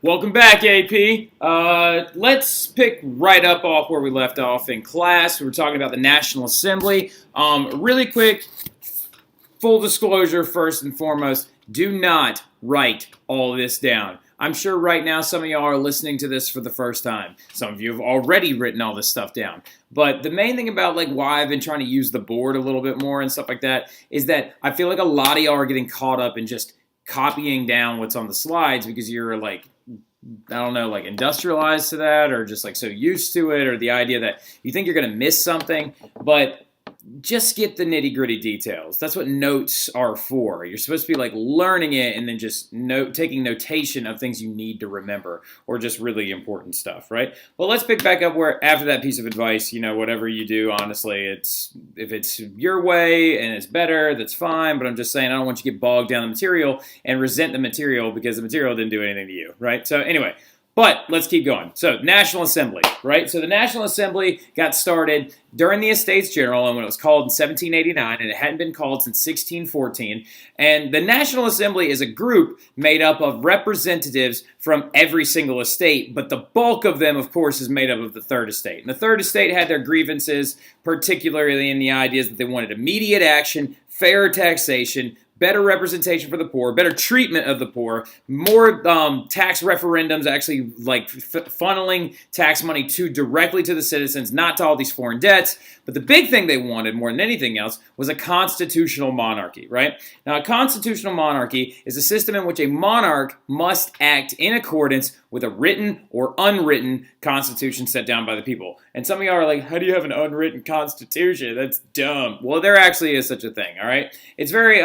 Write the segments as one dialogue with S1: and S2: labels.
S1: Welcome back, AP. Let's pick right up off where we left off in class. We were talking about the National Assembly. Really quick, full disclosure first and foremost, do not write all this down. I'm sure right now some of y'all are listening to this for the first time. Some of you have already written all this stuff down. But the main thing about why I've been trying to use the board a little bit more and stuff like that is that I feel like a lot of y'all are getting caught up in just copying down what's on the slides because you're industrialized to that or just so used to it, or the idea that you think you're going to miss something, but just get the nitty-gritty details. That's what notes are for. You're supposed to be learning it and then just taking notation of things you need to remember or just really important stuff, right? Well, let's pick back up where after that piece of advice, whatever you do, honestly, if it's your way and it's better, that's fine, but I'm just saying I don't want you to get bogged down in the material and resent the material because the material didn't do anything to you, right? So anyway, but let's keep going. So National Assembly, right? So the National Assembly got started during the Estates General and when it was called in 1789, and it hadn't been called since 1614. And the National Assembly is a group made up of representatives from every single estate, but the bulk of them, of course, is made up of the Third Estate. And the Third Estate had their grievances, particularly in the ideas that they wanted immediate action, fair taxation, better representation for the poor, better treatment of the poor, more tax referendums, actually funneling tax money directly to the citizens, not to all these foreign debts. But the big thing they wanted more than anything else was a constitutional monarchy, right? Now, a constitutional monarchy is a system in which a monarch must act in accordance with a written or unwritten constitution set down by the people. And some of y'all are like, how do you have an unwritten constitution? That's dumb. Well, there actually is such a thing, all right? It's very,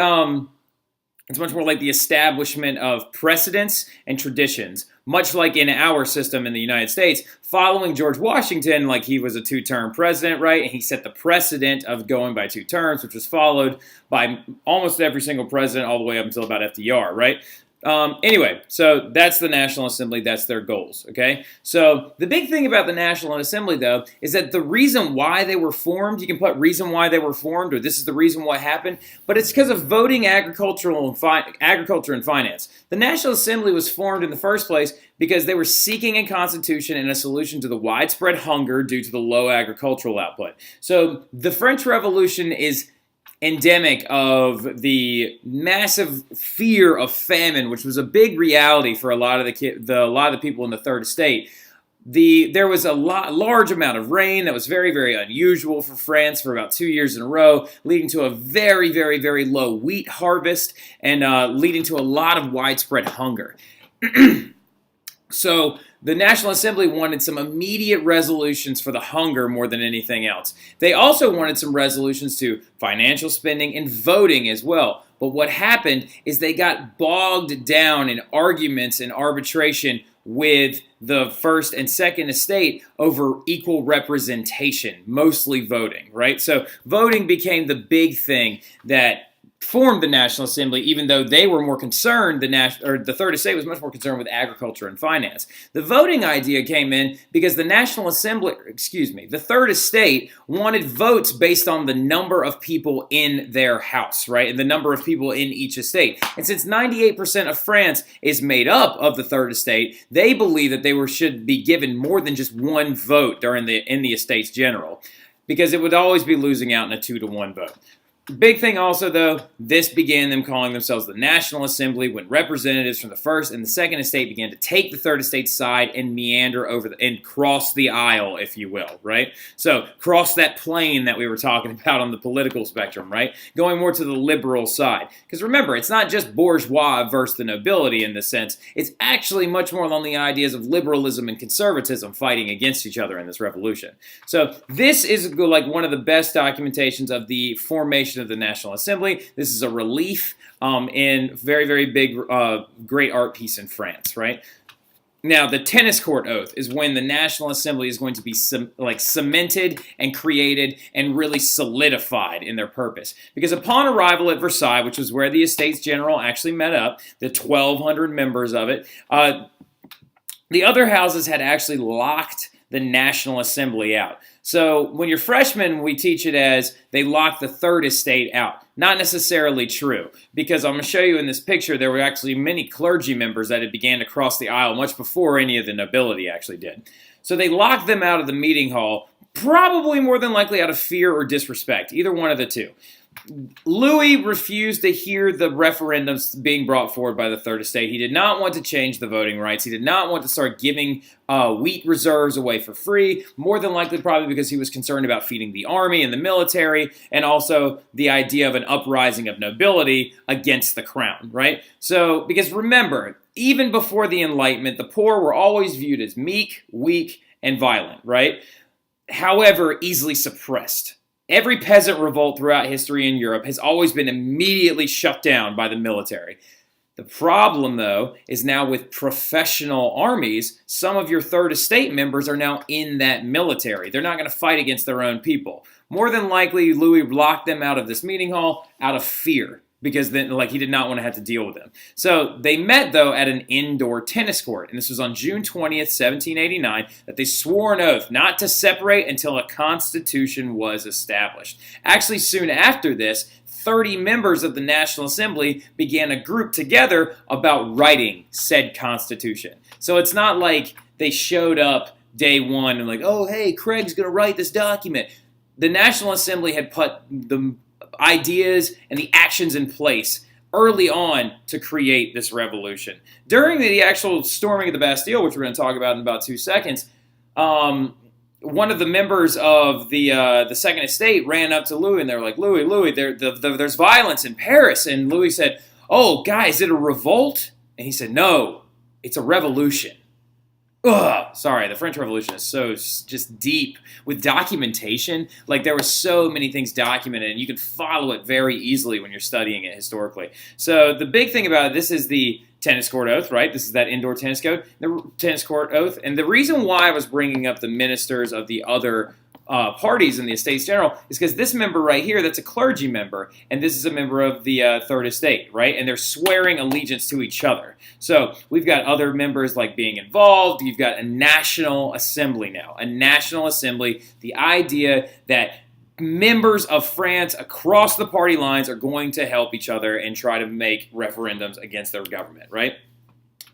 S1: it's much more like the establishment of precedents and traditions, much like in our system in the United States, following George Washington, he was a two-term president, right? And he set the precedent of going by 2 terms, which was followed by almost every single president all the way up until about FDR, right? Anyway, so that's the National Assembly. That's their goals, okay? So the big thing about the National Assembly, though, is that the reason why they were formed, you can put reason why they were formed, or this is the reason what happened, but it's because of voting, agriculture and finance. The National Assembly was formed in the first place because they were seeking a constitution and a solution to the widespread hunger due to the low agricultural output. So the French Revolution is endemic of the massive fear of famine, which was a big reality for a lot of the people in the Third Estate. There was a large amount of rain that was very, very unusual for France for about 2 years in a row, leading to a very, very, very low wheat harvest and leading to a lot of widespread hunger. So the National Assembly wanted some immediate resolutions for the hunger more than anything else. They also wanted some resolutions to financial spending and voting as well. But what happened is they got bogged down in arguments and arbitration with the First and Second Estate over equal representation, mostly voting, right? So voting became the big thing that formed the National Assembly, even though they were more concerned, the Third Estate was much more concerned with agriculture and finance. The voting idea came in because the Third Estate wanted votes based on the number of people in their house, right? And the number of people in each estate. And since 98% of France is made up of the Third Estate, they believe that they should be given more than just one vote in the Estates General, because it would always be losing out in a 2-to-1 vote. Big thing also, though, this began them calling themselves the National Assembly when representatives from the First and the Second Estate began to take the Third Estate's side and meander and cross the aisle, if you will, right? So cross that plane that we were talking about on the political spectrum, right? Going more to the liberal side. Because remember, it's not just bourgeois versus the nobility in this sense. It's actually much more along the ideas of liberalism and conservatism fighting against each other in this revolution. So this is one of the best documentations of the formation of the National Assembly. This is a relief in very, very big, great art piece in France, right? Now, the tennis court oath is when the National Assembly is going to be cemented and created and really solidified in their purpose. Because upon arrival at Versailles, which was where the Estates General actually met up, the 1,200 members of it, the other houses had actually locked the National Assembly out. So when you're freshmen, we teach it as they locked the third estate out. Not necessarily true, because I'm going to show you in this picture there were actually many clergy members that had began to cross the aisle much before any of the nobility actually did. So they locked them out of the meeting hall, probably more than likely out of fear or disrespect, either one of the two. Louis refused to hear the referendums being brought forward by the Third Estate. He did not want to change the voting rights. He did not want to start giving wheat reserves away for free, more than likely probably because he was concerned about feeding the army and the military, and also the idea of an uprising of nobility against the crown, right? So, because remember, even before the Enlightenment, the poor were always viewed as meek, weak, and violent, right? However, easily suppressed. Every peasant revolt throughout history in Europe has always been immediately shut down by the military. The problem, though, is now with professional armies, some of your Third Estate members are now in that military. They're not going to fight against their own people. More than likely, Louis locked them out of this meeting hall out of fear, because then, he did not want to have to deal with them. So they met, though, at an indoor tennis court, and this was on June 20th, 1789, that they swore an oath not to separate until a constitution was established. Actually, soon after this, 30 members of the National Assembly began a group together about writing said constitution. So it's not like they showed up day one and oh, hey, Craig's going to write this document. The National Assembly had put the ideas and the actions in place early on to create this revolution. During the actual storming of the Bastille, which we're going to talk about in about 2 seconds, one of the members of the Second Estate ran up to Louis, and they were like, Louis, there's violence in Paris. And Louis said, oh, guys, is it a revolt? And he said, no, it's a revolution. Ugh, sorry, the French Revolution is so just deep with documentation. There were so many things documented, and you can follow it very easily when you're studying it historically. So the big thing about it, this is the tennis court oath, right? This is that indoor tennis court oath. And the reason why I was bringing up the ministers of the other parties in the Estates General is because this member right here, that's a clergy member, and this is a member of the Third Estate, right? And they're swearing allegiance to each other. So we've got other members being involved. You've got a National Assembly now. A National Assembly, the idea that members of France across the party lines are going to help each other and try to make referendums against their government, right?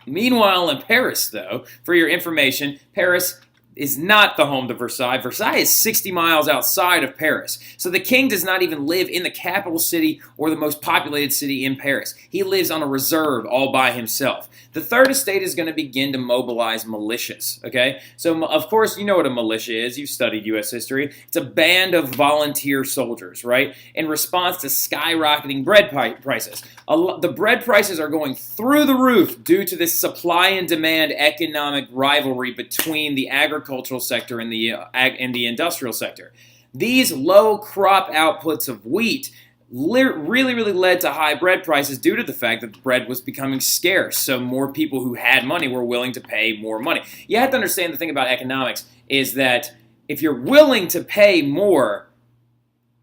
S1: Meanwhile, in Paris, though, for your information, Paris is not the home to Versailles. Versailles is 60 miles outside of Paris. So the king does not even live in the capital city or the most populated city in Paris. He lives on a reserve all by himself. The Third Estate is going to begin to mobilize militias, okay? So, of course, you know what a militia is. You've studied U.S. history. It's a band of volunteer soldiers, right? In response to skyrocketing bread prices. The bread prices are going through the roof due to this supply and demand economic rivalry between the agricultural sector and the industrial sector. These low crop outputs of wheat really led to high bread prices due to the fact that bread was becoming scarce. So more people who had money were willing to pay more money. You have to understand the thing about economics is that if you're willing to pay more,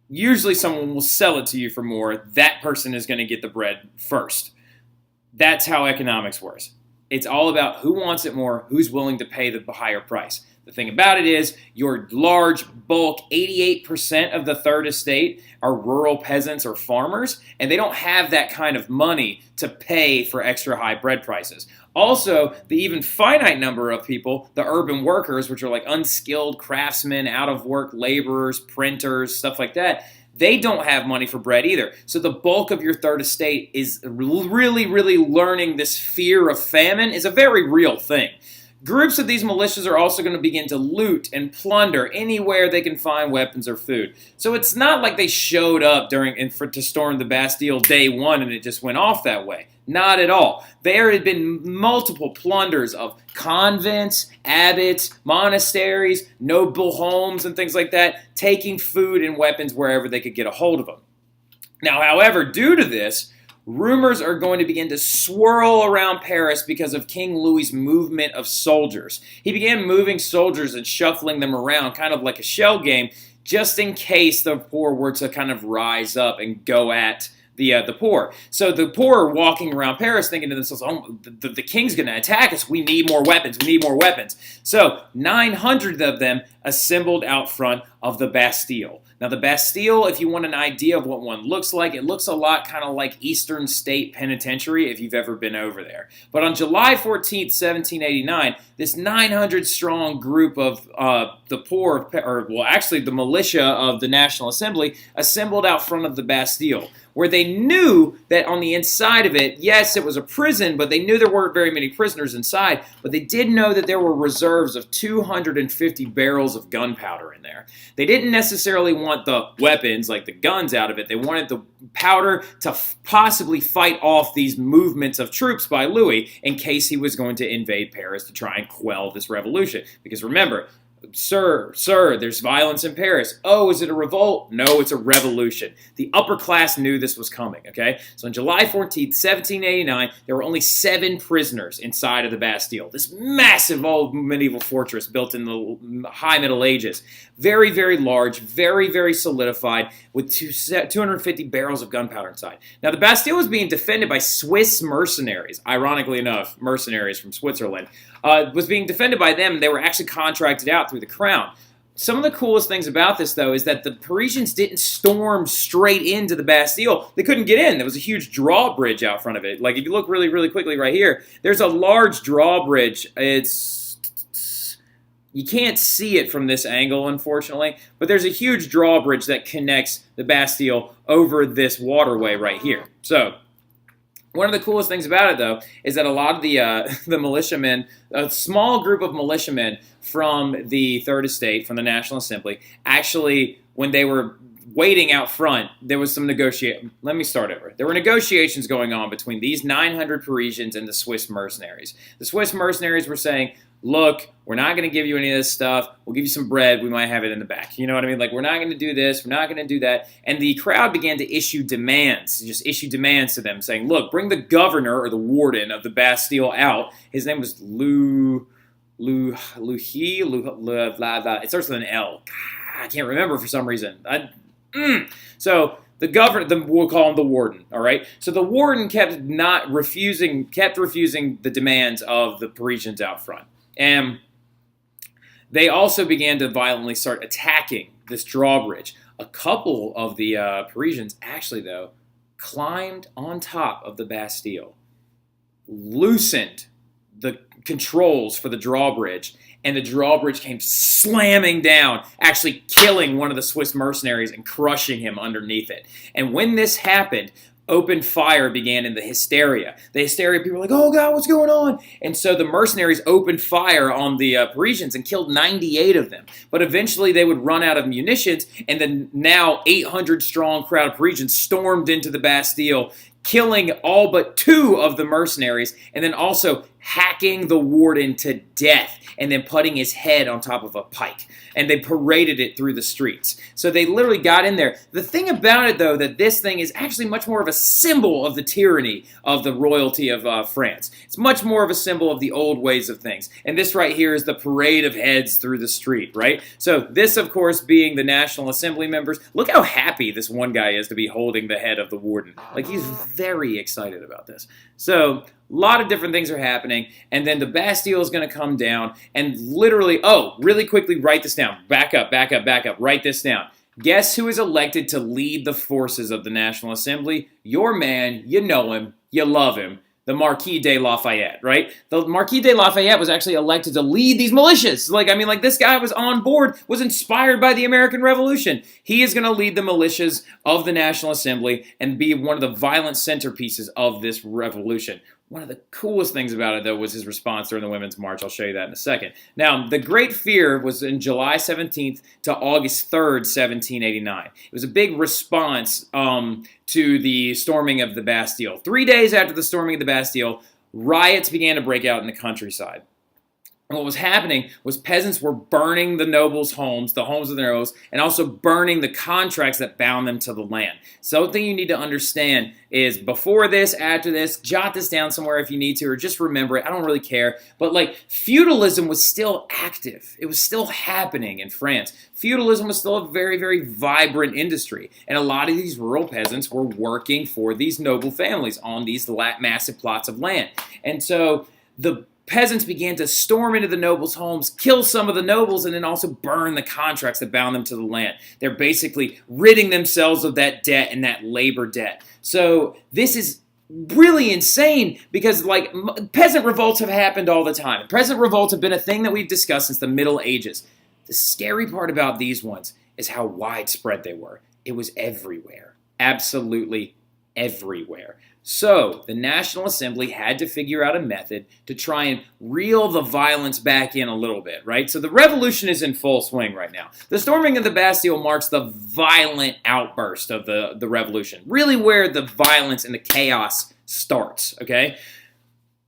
S1: usually someone will sell it to you for more. That person is going to get the bread first. That's how economics works. It's all about who wants it more, who's willing to pay the higher price. The thing about it is your large bulk, 88% of the Third Estate are rural peasants or farmers, and they don't have that kind of money to pay for extra high bread prices. Also, the even finite number of people, the urban workers, which are unskilled craftsmen, out-of-work laborers, printers, stuff like that, they don't have money for bread either. So the bulk of your Third Estate is really learning this fear of famine is a very real thing. Groups of these militias are also going to begin to loot and plunder anywhere they can find weapons or food. So it's not like they showed up to storm the Bastille day one and it just went off that way. Not at all. There had been multiple plunders of convents, abbots, monasteries, noble homes, and things like that, taking food and weapons wherever they could get a hold of them. Now, however, due to this, rumors are going to begin to swirl around Paris because of King Louis's movement of soldiers. He began moving soldiers and shuffling them around, kind of like a shell game, just in case the poor were to kind of rise up and go at the poor. So the poor are walking around Paris thinking to themselves, oh, the king's going to attack us. We need more weapons. We need more weapons. So 900 of them assembled out front of the Bastille. Now, the Bastille, if you want an idea of what one looks like, it looks a lot kind of like Eastern State Penitentiary if you've ever been over there. But on July 14th, 1789, this 900-strong group of the poor, or well, actually the militia of the National Assembly, assembled out front of the Bastille, where they knew that on the inside of it, yes, it was a prison, but they knew there weren't very many prisoners inside, but they did know that there were reserves of 250 barrels of gunpowder in there. They didn't necessarily want the weapons, like the guns, out of it. They wanted the powder to possibly fight off these movements of troops by Louis in case he was going to invade Paris to try and quell this revolution. Because remember, Sir, there's violence in Paris. Oh, is it a revolt? No, it's a revolution. The upper class knew this was coming, okay? So on July 14th, 1789, there were only 7 prisoners inside of the Bastille, this massive old medieval fortress built in the high Middle Ages. Very, very large, very, very solidified, with 250 barrels of gunpowder inside. Now, the Bastille was being defended by Swiss mercenaries, ironically enough, mercenaries from Switzerland. Was being defended by them. They were actually contracted out through the crown. Some of the coolest things about this, though, is that the Parisians didn't storm straight into the Bastille. They couldn't get in. There was a huge drawbridge out front of it. Like, if you look really, really quickly right here, there's a large drawbridge. You can't see it from this angle, unfortunately, but there's a huge drawbridge that connects the Bastille over this waterway right here. So, one of the coolest things about it, though, is that a lot of the militiamen, a small group of militiamen from the Third Estate, from the National Assembly, actually, when they were waiting out front, there was some negotiation. Let me start over. There were negotiations going on between these 900 Parisians and the Swiss mercenaries. The Swiss mercenaries were saying, look, we're not going to give you any of this stuff. We'll give you some bread. We might have it in the back. You know what I mean? Like, we're not going to do this. We're not going to do that. And the crowd began to issue demands, just issue demands to them, saying, look, bring the governor or the warden of the Bastille out. His name was it starts with an L. I can't remember for some reason. So the governor, we'll call him the warden, all right? So the warden kept refusing the demands of the Parisians out front. And they also began to violently start attacking this drawbridge. A couple of the Parisians actually, though, climbed on top of the Bastille, loosened the controls for the drawbridge, and the drawbridge came slamming down, actually killing one of the Swiss mercenaries and crushing him underneath it. And when this happened, open fire began in the hysteria. The hysteria, people were like, oh God, what's going on? And so the mercenaries opened fire on the Parisians and killed 98 of them. But eventually they would run out of munitions, and the now 800-strong crowd of Parisians stormed into the Bastille, killing all but 2 of the mercenaries, and then also hacking the warden to death, and then putting his head on top of a pike. And they paraded it through the streets. So they literally got in there. The thing about it, though, that this thing is actually much more of a symbol of the tyranny of the royalty of France. It's much more of a symbol of the old ways of things. And this right here is the parade of heads through the street, right? So this, of course, being the National Assembly members. Look how happy this one guy is to be holding the head of the warden. Like, he's very excited about this. So a lot of different things are happening, and then the Bastille is going to come down, and literally, really quickly, write this down. Back up, write this down. Guess who is elected to lead the forces of the National Assembly? Your man, you know him, you love him, the Marquis de Lafayette, right? The Marquis de Lafayette was actually elected to lead these militias. This guy was on board, was inspired by the American Revolution. He is going to lead the militias of the National Assembly and be one of the violent centerpieces of this revolution. One of the coolest things about it, though, was his response during the Women's March. I'll show you that in a second. Now, the Great Fear was in July 17th to August 3rd, 1789. It was a big response to the storming of the Bastille. 3 days after the storming of the Bastille, riots began to break out in the countryside. And what was happening was peasants were burning the nobles' homes, the homes of the nobles, and also burning the contracts that bound them to the land. Something you need to understand is before this, after this, jot this down somewhere if you need to, or just remember it. I don't really care. But like feudalism was still active. It was still happening in France. Feudalism was still a very, very vibrant industry. And a lot of these rural peasants were working for these noble families on these massive plots of land. And so the peasants began to storm into the nobles' homes, kill some of the nobles, and then also burn the contracts that bound them to the land. They're basically ridding themselves of that debt and that labor debt. So this is really insane because like peasant revolts have happened all the time. Peasant revolts have been a thing that we've discussed since the Middle Ages. The scary part about these ones is how widespread they were. It was everywhere. Absolutely everywhere. So the National Assembly had to figure out a method to try and reel the violence back in a little bit, right? So the revolution is in full swing right now. The storming of the Bastille marks the violent outburst of the revolution, really where the violence and the chaos starts, okay?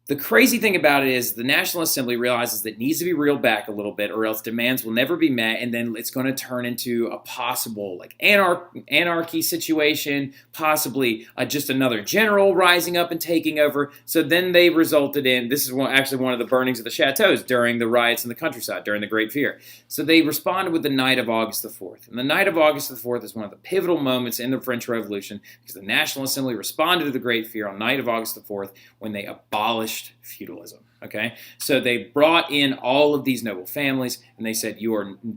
S1: The crazy thing about it is the National Assembly realizes that it needs to be reeled back a little bit or else demands will never be met, and then it's going to turn into a possible like anarchy situation, possibly just another general rising up and taking over. So then they resulted in, this is actually one of the burnings of the chateaus during the riots in the countryside, during the Great Fear. So they responded with the Night of August the 4th. And the Night of August the 4th is one of the pivotal moments in the French Revolution because the National Assembly responded to the Great Fear on Night of August the 4th when they abolished feudalism. Okay, so they brought in all of these noble families and they said,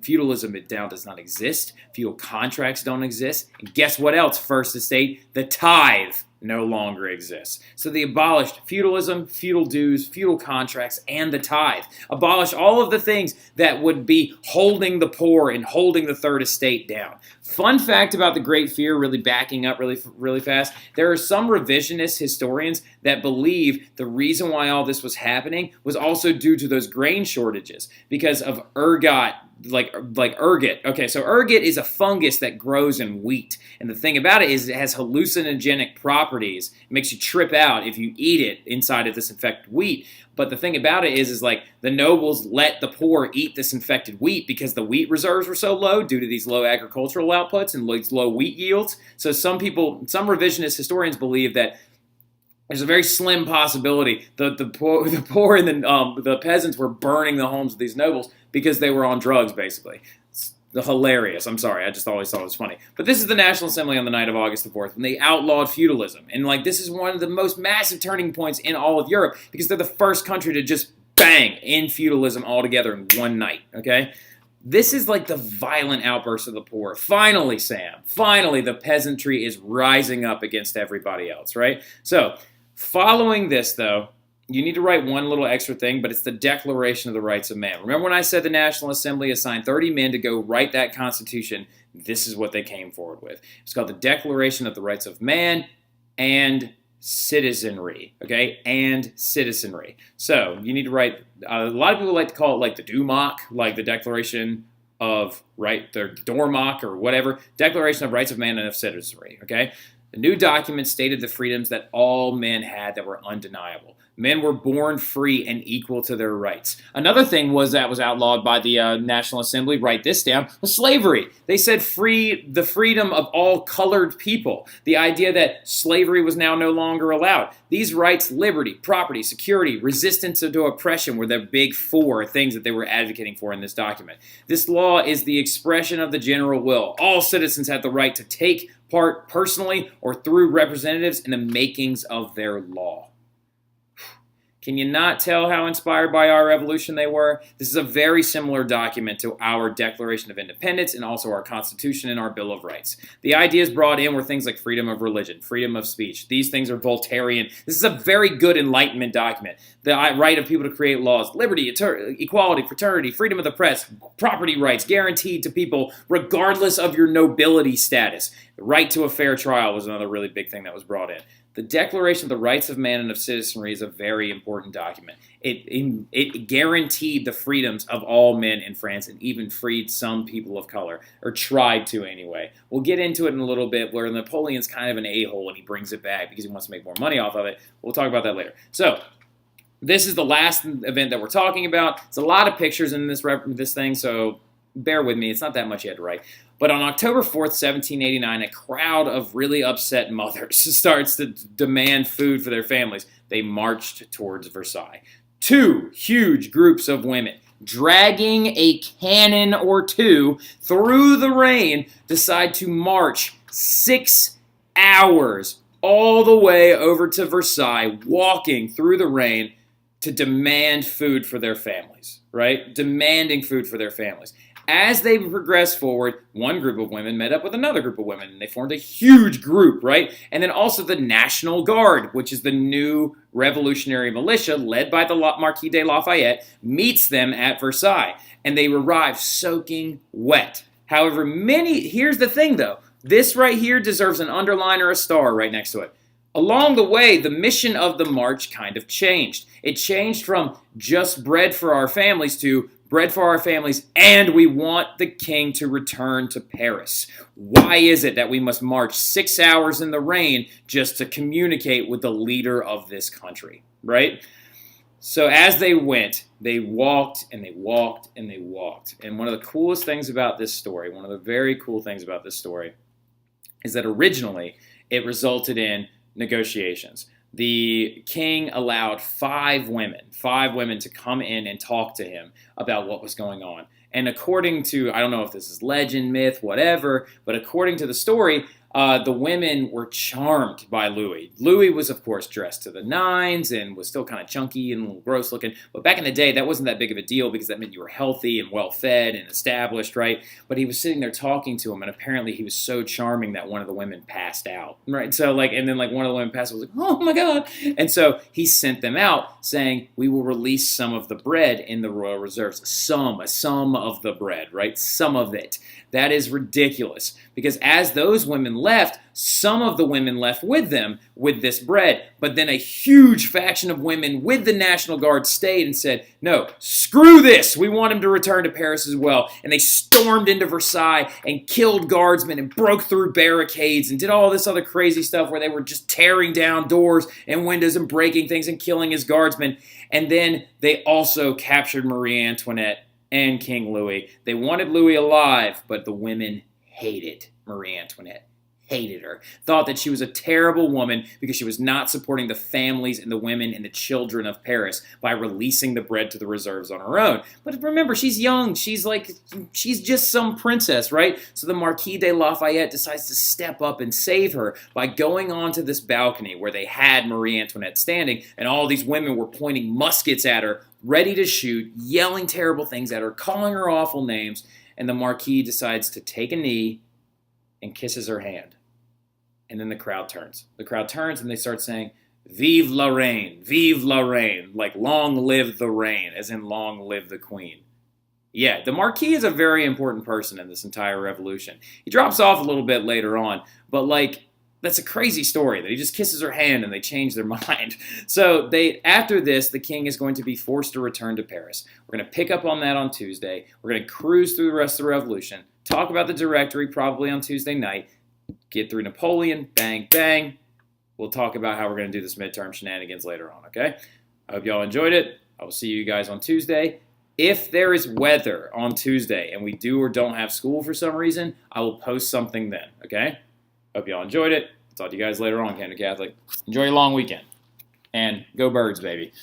S1: feudalism does not exist. Feudal contracts don't exist. And guess what else, First Estate? The tithe no longer exists. So they abolished feudalism, feudal dues, feudal contracts, and the tithe. Abolished all of the things that would be holding the poor and holding the Third Estate down. Fun fact about the Great Fear, really backing up really fast, there are some revisionist historians that believe the reason why all this was happening was also due to those grain shortages because of ergot, like ergot. Okay, so ergot is a fungus that grows in wheat. And the thing about it is it has hallucinogenic properties. It makes you trip out if you eat it inside of this infected wheat. But the thing about it is like the nobles let the poor eat this infected wheat because the wheat reserves were so low due to these low agricultural outputs and these low wheat yields. So some revisionist historians believe that there's a very slim possibility the poor and the peasants were burning the homes of these nobles because they were on drugs, basically. It's hilarious. I'm sorry. I just always thought it was funny. But this is the National Assembly on the Night of August the 4th, when they outlawed feudalism. And like this is one of the most massive turning points in all of Europe because they're the first country to just bang in feudalism altogether in one night, okay? This is like the violent outburst of the poor. Finally, Sam, finally the peasantry is rising up against everybody else, right? So following this, though, you need to write one little extra thing, but it's the Declaration of the Rights of Man. Remember when I said the National Assembly assigned 30 men to go write that Constitution? This is what they came forward with. It's called the Declaration of the Rights of Man and Citizenry, okay? And Citizenry. So you need to write, a lot of people like to call it like the DUMOC, like the Declaration of the Dormoc or whatever, Declaration of Rights of Man and of Citizenry, okay? The new document stated the freedoms that all men had that were undeniable. Men were born free and equal to their rights. Another thing was outlawed by the National Assembly, write this down, was slavery. They said the freedom of all colored people. The idea that slavery was now no longer allowed. These rights, liberty, property, security, resistance to oppression were the big four things that they were advocating for in this document. This law is the expression of the general will. All citizens have the right to take part personally or through representatives in the makings of their law. Can you not tell how inspired by our revolution they were? This is a very similar document to our Declaration of Independence and also our Constitution and our Bill of Rights. The ideas brought in were things like freedom of religion, freedom of speech. These things are Voltairean. This is a very good Enlightenment document. The right of people to create laws, liberty, equality, fraternity, freedom of the press, property rights guaranteed to people regardless of your nobility status. The right to a fair trial was another really big thing that was brought in. The Declaration of the Rights of Man and of Citizenry is a very important document. It guaranteed the freedoms of all men in France and even freed some people of color, or tried to anyway. We'll get into it in a little bit where Napoleon's kind of an a-hole and he brings it back because he wants to make more money off of it. We'll talk about that later. So, This is the last event that we're talking about. It's a lot of pictures in this thing, so bear with me. It's not that much you had to write. But on October 4th, 1789, a crowd of really upset mothers starts to demand food for their families. They marched towards Versailles. Two huge groups of women, dragging a cannon or two through the rain, decide to march 6 hours all the way over to Versailles, walking through the rain to demand food for their families, right? Demanding food for their families. As they progressed forward, one group of women met up with another group of women, and they formed a huge group, right? And then also the National Guard, which is the new revolutionary militia led by the Marquis de Lafayette, meets them at Versailles, and they arrive soaking wet. However, here's the thing though, this right here deserves an underline or a star right next to it. Along the way, the mission of the march kind of changed. It changed from just bread for our families to bread for our families, and we want the king to return to Paris. Why is it that we must march 6 hours in the rain just to communicate with the leader of this country, right? So as they went, they walked and they walked and they walked. And one of the coolest things about this story, one of the very cool things about this story, is that originally it resulted in negotiations. The king allowed five women to come in and talk to him about what was going on. And according to, I don't know if this is legend, myth, whatever, but according to the story, the women were charmed by Louis. Louis was, of course, dressed to the nines and was still kind of chunky and a little gross looking. But back in the day, that wasn't that big of a deal because that meant you were healthy and well-fed and established, right? But he was sitting there talking to him, and apparently he was so charming that one of the women passed out, right? So, and then one of the women passed out, was like, oh my God. And so he sent them out saying, we will release some of the bread in the royal reserves. Some of the bread, right? Some of it. That is ridiculous because as those women left, some of the women left with them with this bread, but then a huge faction of women with the National Guard stayed and said, no, screw this. We want him to return to Paris as well. And they stormed into Versailles and killed guardsmen and broke through barricades and did all this other crazy stuff where they were just tearing down doors and windows and breaking things and killing his guardsmen. And then they also captured Marie Antoinette and King Louis. They wanted Louis alive, but the women hated Marie Antoinette. Hated her. Thought that she was a terrible woman because she was not supporting the families and the women and the children of Paris by releasing the bread to the reserves on her own. But remember, she's young. She's just some princess, right? So the Marquis de Lafayette decides to step up and save her by going onto this balcony where they had Marie Antoinette standing, and all these women were pointing muskets at her, ready to shoot, yelling terrible things at her, calling her awful names, and the Marquis decides to take a knee and kisses her hand. And then the crowd turns. The crowd turns and they start saying, Vive la reine, like long live the reign, as in long live the queen. Yeah, the Marquis is a very important person in this entire revolution. He drops off a little bit later on, but that's a crazy story that he just kisses her hand and they change their mind. So after this, the king is going to be forced to return to Paris. We're going to pick up on that on Tuesday. We're going to cruise through the rest of the revolution, talk about the Directory probably on Tuesday night, get through Napoleon, bang, bang. We'll talk about how we're going to do this midterm shenanigans later on, okay? I hope y'all enjoyed it. I will see you guys on Tuesday. If there is weather on Tuesday and we do or don't have school for some reason, I will post something then, okay? Hope y'all enjoyed it. Talk to you guys later on, Camden Catholic. Enjoy your long weekend. And go Birds, baby.